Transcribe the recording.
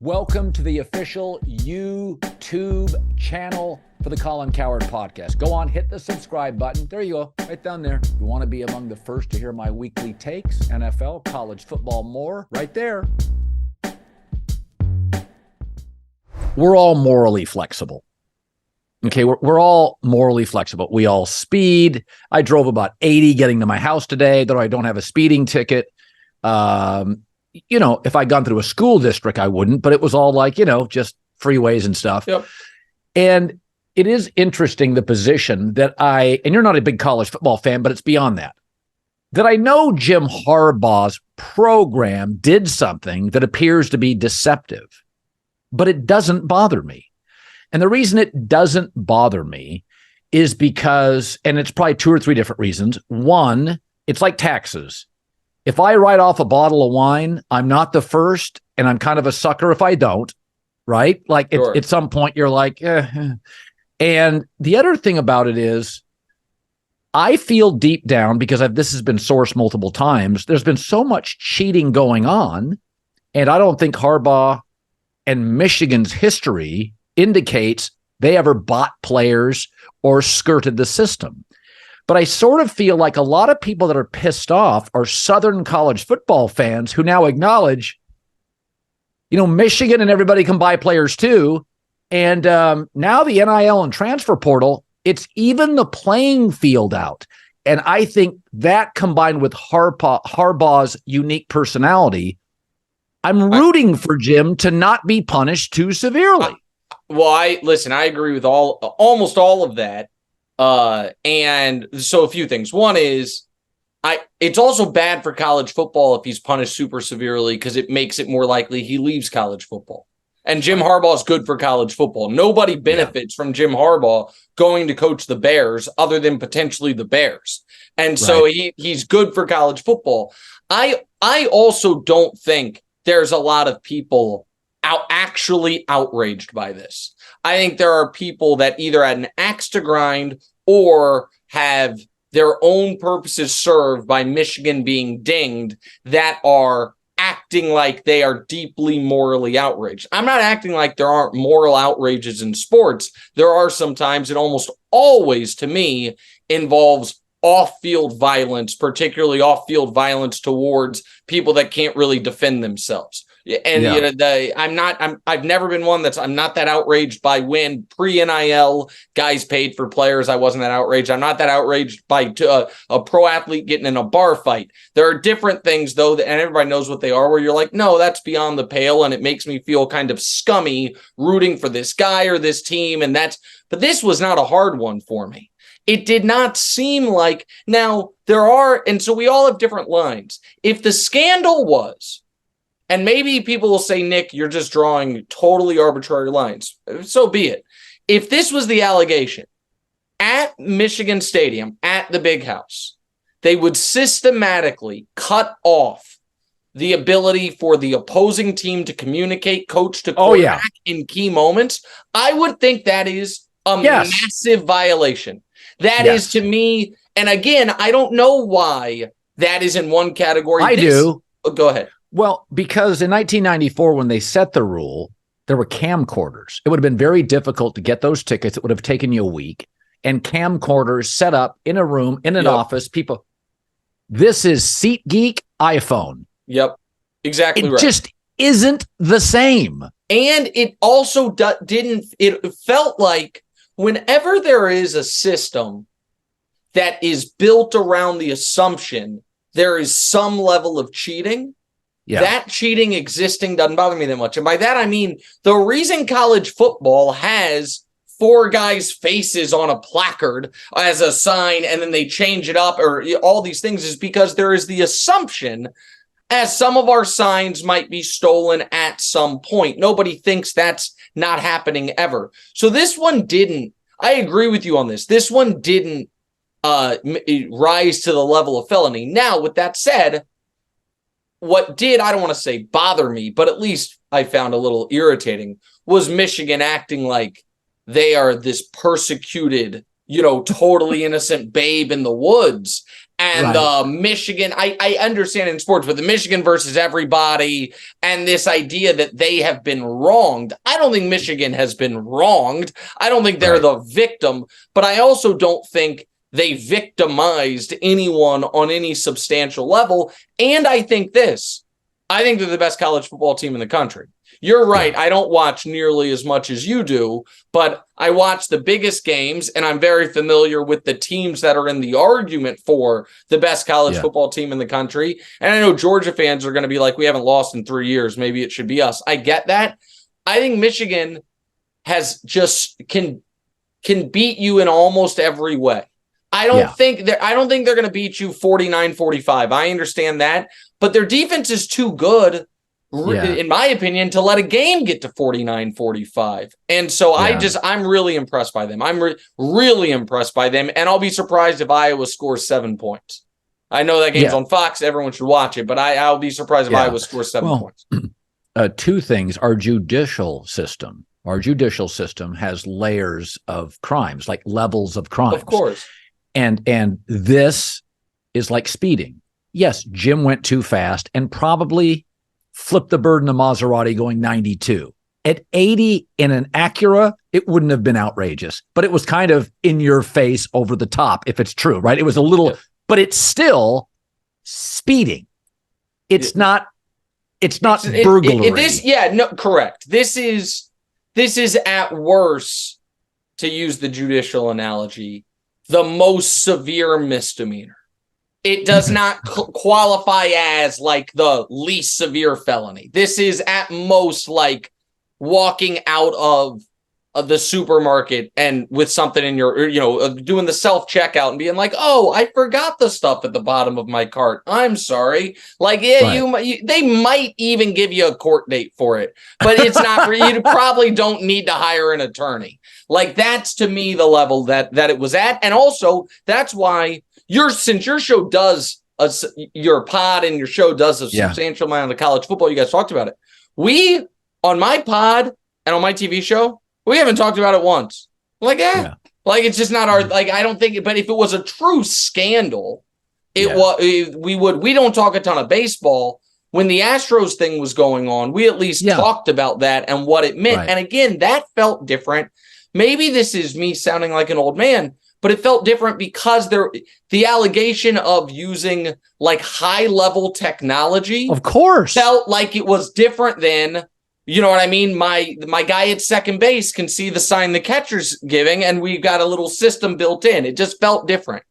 Welcome to the official YouTube channel for the Colin Cowherd Podcast. Go on, hit the subscribe button. There you go, right down there. You want to be among the first to hear my weekly takes, NFL, college football, more, right there. We're all morally flexible. Okay, we're all morally flexible. We all speed. I drove about 80 getting to my house today, though I don't have a speeding ticket. If I'd gone through a school district, I wouldn't, but it was all like, just freeways and stuff. Yep. And it is interesting, the position that and you're not a big college football fan, but it's beyond that I know Jim Harbaugh's program did something that appears to be deceptive, but it doesn't bother me. And the reason it doesn't bother me is because, and it's probably two or three different reasons. One, it's like taxes. If I write off a bottle of wine, I'm not the first, and I'm kind of a sucker if I don't, right? Like Sure. At some point you're like, And the other thing about it is I feel deep down, because this has been sourced multiple times, there's been so much cheating going on, and I don't think Harbaugh and Michigan's history indicates they ever bought players or skirted the system. But I sort of feel like a lot of people that are pissed off are Southern college football fans who now acknowledge, Michigan and everybody can buy players too. And now the NIL and transfer portal, it's even the playing field out. And I think that combined with Harbaugh's unique personality, I'm rooting for Jim to not be punished too severely. I agree with almost all of that. And so a few things. One is it's also bad for college football if he's punished super severely, because it makes it more likely he leaves college football. And Jim Harbaugh is good for college football. Nobody benefits from Jim Harbaugh going to coach the Bears other than potentially the Bears. And so he's good for college football. I also don't think there's a lot of people actually outraged by this. I think there are people that either had an axe to grind or have their own purposes served by Michigan being dinged that are acting like they are deeply morally outraged. I'm not acting like there aren't moral outrages in sports. There are sometimes, and almost always to me involves off-field violence, particularly off-field violence towards people that can't really defend themselves. And I've never been one I'm not that outraged by when pre-NIL guys paid for players. I wasn't that outraged. I'm not that outraged by a pro athlete getting in a bar fight. There are different things though, and everybody knows what they are, where you're like, no, that's beyond the pale. And it makes me feel kind of scummy rooting for this guy or this team. But this was not a hard one for me. It did not seem like, now there are, and so we all have different lines. If the scandal was, and maybe people will say, Nick, you're just drawing totally arbitrary lines. So be it. If this was the allegation at Michigan Stadium, at the Big House, they would systematically cut off the ability for the opposing team to communicate coach to quarterback in key moments. I would think that is a massive violation. That is to me, and again, I don't know why that is in one category. I do. Go ahead. Well, because in 1994, when they set the rule, there were camcorders. It would have been very difficult to get those tickets. It would have taken you a week. And camcorders set up in a room, in an office. People, this is SeatGeek iPhone. Yep, exactly right. It just isn't the same. And it also it felt like whenever there is a system that is built around the assumption there is some level of cheating, that cheating existing doesn't bother me that much. And by that, I mean, the reason college football has four guys' faces on a placard as a sign, and then they change it up, or all these things, is because there is the assumption, as some of our signs might be stolen at some point. Nobody thinks that's not happening ever. So this one didn't. I agree with you on this. This one didn't rise to the level of felony. Now, with that said, what did, I don't want to say bother me, but at least I found a little irritating, was Michigan acting like they are this persecuted, totally innocent babe in the woods. and Michigan, I understand in sports, but the Michigan versus everybody and this idea that they have been wronged. I don't think Michigan has been wronged. I don't think they're the victim, but I also don't think they victimized anyone on any substantial level. And I think they're the best college football team in the country. You're right. I don't watch nearly as much as you do, but I watch the biggest games, and I'm very familiar with the teams that are in the argument for the best college football team in the country. And I know Georgia fans are going to be like, we haven't lost in 3 years. Maybe it should be us. I get that. I think Michigan has just can beat you in almost every way. I don't think they're going to beat you 49-45. I understand that, but their defense is too good, in my opinion, to let a game get to 49-45. And so I'm really impressed by them. I'm really impressed by them. And I'll be surprised if Iowa scores 7 points. I know that game's on Fox. Everyone should watch it, but I'll be surprised if Iowa scores 7 points. Two things. Our judicial system has layers of crimes, like levels of crimes. Of course. And this is like speeding. Yes, Jim went too fast and probably flipped the bird in a Maserati going 92. At 80 in an Acura, it wouldn't have been outrageous, but it was kind of in your face, over the top, if it's true, right? It was a little, but it's still speeding. It's not burglary. Correct. This is at worst, to use the judicial analogy, the most severe misdemeanor. It does not qualify as like the least severe felony. This is at most like walking out of the supermarket and with something in your, doing the self-checkout and being like, oh, I forgot the stuff at the bottom of my cart. I'm sorry. Like, they might even give you a court date for it, but it's not for you. You probably don't need to hire an attorney. Like, that's to me the level that it was at. And also that's why since your show does your pod and your show does a substantial amount of college football, you guys talked about it. We, on my pod and on my TV show, we haven't talked about it once. Like, like, it's just not our, like, I don't think, but if it was a true scandal, we don't talk a ton of baseball. When the Astros thing was going on, we at least talked about that and what it meant. Right. And again, that felt different. Maybe this is me sounding like an old man, but it felt different because the allegation of using like high level technology, of course, felt like it was different than, you know what I mean? My guy at second base can see the sign the catcher's giving, and we've got a little system built in. It just felt different.